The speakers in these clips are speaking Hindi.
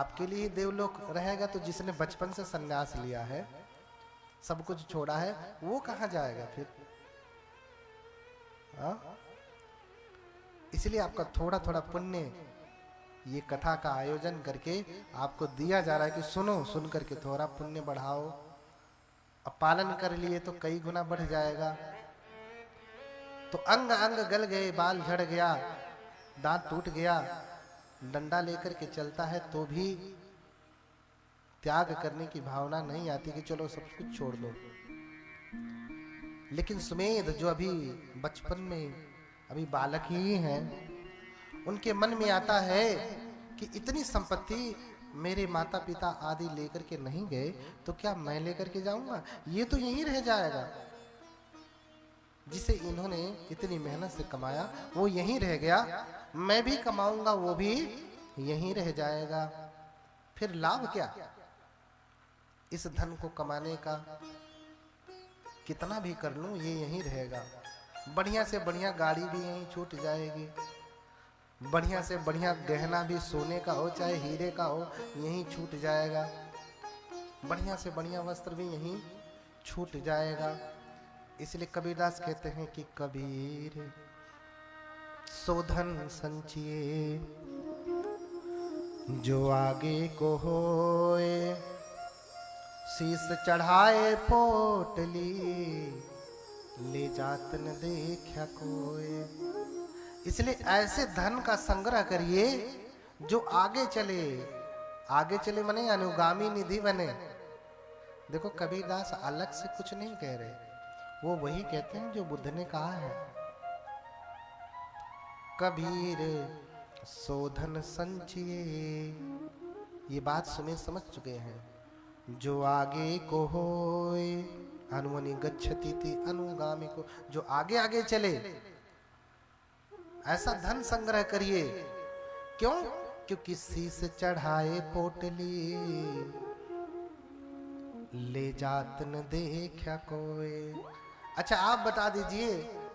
आपके लिए देवलोक रहेगा, तो जिसने बचपन से सन्यास लिया है, सब कुछ छोड़ा है, वो कहां जाएगा फिर? इसलिए आपका थोड़ा थोड़ा पुण्य ये कथा का आयोजन करके आपको दिया जा रहा है कि सुनो, सुन करके थोड़ा पुण्य बढ़ाओ। अब पालन कर लिए तो कई गुना बढ़ जाएगा। तो अंग अंग गल गए, बाल झड़ गया, दांत टूट गया, डंडा लेकर के चलता है तो भी त्याग करने की भावना नहीं आती कि चलो सब कुछ छोड़ दो। लेकिन सुमेध जो अभी बचपन में अभी बालक ही हैं, उनके मन में आता है कि इतनी संपत्ति मेरे माता पिता आदि लेकर के नहीं गए तो क्या मैं लेकर के जाऊंगा? ये तो यहीं रह जाएगा। जिसे इन्होंने इतनी मेहनत से कमाया वो यहीं रह गया, मैं भी कमाऊंगा वो भी यहीं रह जाएगा। फिर लाभ क्या इस धन को कमाने का? कितना भी कर लूं ये यहीं रहेगा। बढ़िया से बढ़िया गाड़ी भी यहीं छूट जाएगी, बढ़िया से बढ़िया गहना भी सोने का हो चाहे हीरे का हो यहीं छूट जाएगा, बढ़िया से बढ़िया वस्त्र भी यहीं छूट जाएगा। इसलिए कबीरदास कहते हैं कि कबीर सोधन संचिए जो आगे को होए, शीस चढ़ाए पोटली ले जात न देखा कोई। इसलिए ऐसे धन का संग्रह करिए जो आगे चले। आगे चले माने अनुगामी निधि बने। देखो कबीरदास अलग से कुछ नहीं कह रहे, वो वही कहते हैं जो बुद्ध ने कहा है। कबीर शोधन संचिए, ये बात सुने समझ चुके हैं। जो आगे को होए अनुमनि गच्छति ति अनुगामी को, जो आगे आगे चले ऐसा धन संग्रह करिए। क्यों? क्योंकि शीस चढ़ाए पोटली ले जात न देखा कोई। अच्छा आप बता दीजिए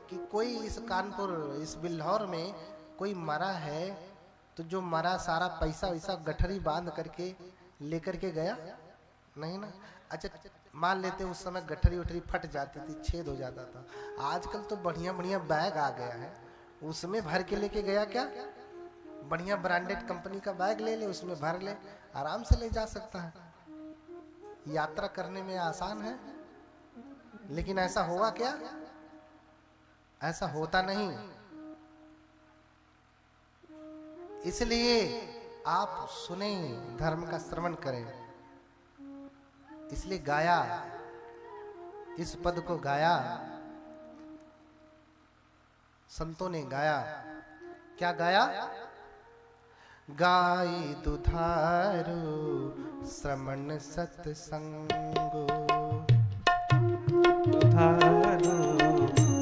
कि कोई इस कानपुर इस बिल्हौर में कोई मरा है तो जो मरा सारा पैसा वैसा गठरी बांध करके लेकर के गया? नहीं ना। अच्छा मान लेते उस समय गठरी उठरी फट जाती थी, छेद हो जाता था। आजकल तो बढ़िया बढ़िया बैग आ गया है, उसमें भर के लेके गया क्या? बढ़िया ब्रांडेड कंपनी का बैग ले ले, उसमें भर ले, आराम से ले जा सकता है। यात्रा करने में आसान है। लेकिन ऐसा होगा क्या? ऐसा होता नहीं। इसलिए आप सुने, धर्म का श्रवण करें। इसलिए गाया, इस पद को गाया, संतों ने गाया। क्या गाया? गाई दुधारू श्रमण सत्संगो, दुधारू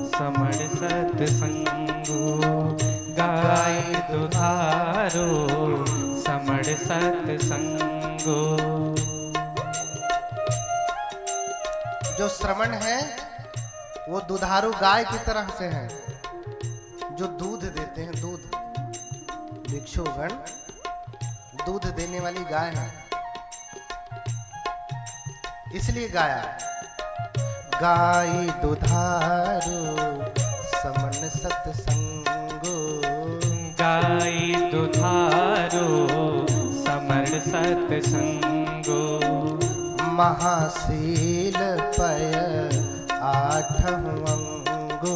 श्रमण सत्संगो, गाई दुधारू श्रमण सत्संगो। जो श्रमण है वो दुधारू गाय की तरह से है, जो दूध देते हैं। दूध, भिक्षुगण दूध देने वाली गाय है। इसलिए गाया गाई दुधारू समन सत्संगो, गाई दुधारू समर सत्संगो। महाशील पय आठं अंगो,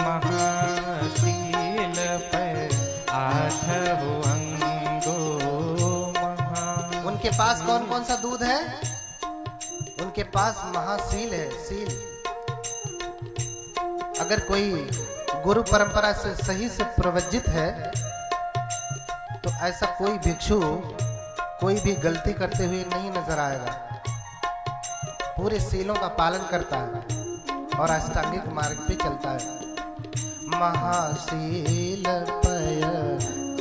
महाशील पय आठं अंगो। उनके पास कौन कौन सा दूध है? उनके पास महाशील है, सील। अगर कोई गुरु परंपरा से सही से प्रवज्जित है तो ऐसा कोई भिक्षु कोई भी गलती करते हुए नहीं नजर आएगा। पूरे सीलों का पालन करता है और अष्टांगिक मार्ग पे चलता है। महाशील पय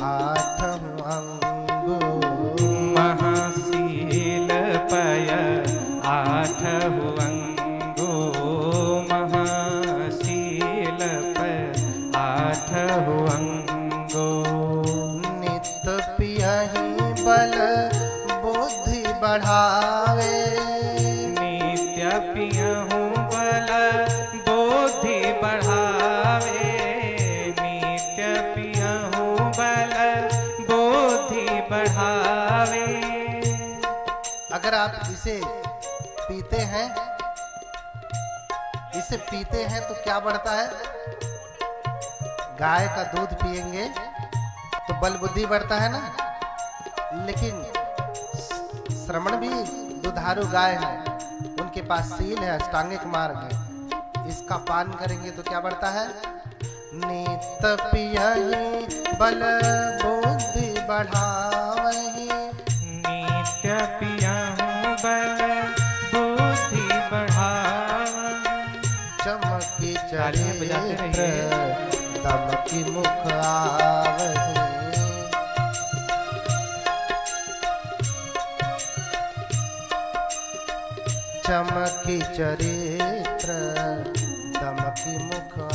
आठं अंगो, महाशील पय आठं अंगो। महाशील पय आठं अंगो। नित्य पियहि बल बढ़ावे। नित्य पियहु बल बुद्धि बढ़ावे। नित्य पियहु बल बुद्धि बढ़ावे। अगर आप इसे पीते हैं, इसे पीते हैं तो क्या बढ़ता है? गाय का दूध पिएंगे तो बल बुद्धि बढ़ता है ना। लेकिन श्रमण भी दुधारू गाय है, उनके पास सील है, अष्टांगिक मार्ग है। इसका पान करेंगे तो क्या बढ़ता है? नित पियहि बल बुद्धि बढ़ावहि। नित्य पियहु बल बुद्धि बढ़ावा। चमकी तालियां बजाते चरित्र रहिए। दमकी मुख आवहि। चमकी चरित्र दमकी मुख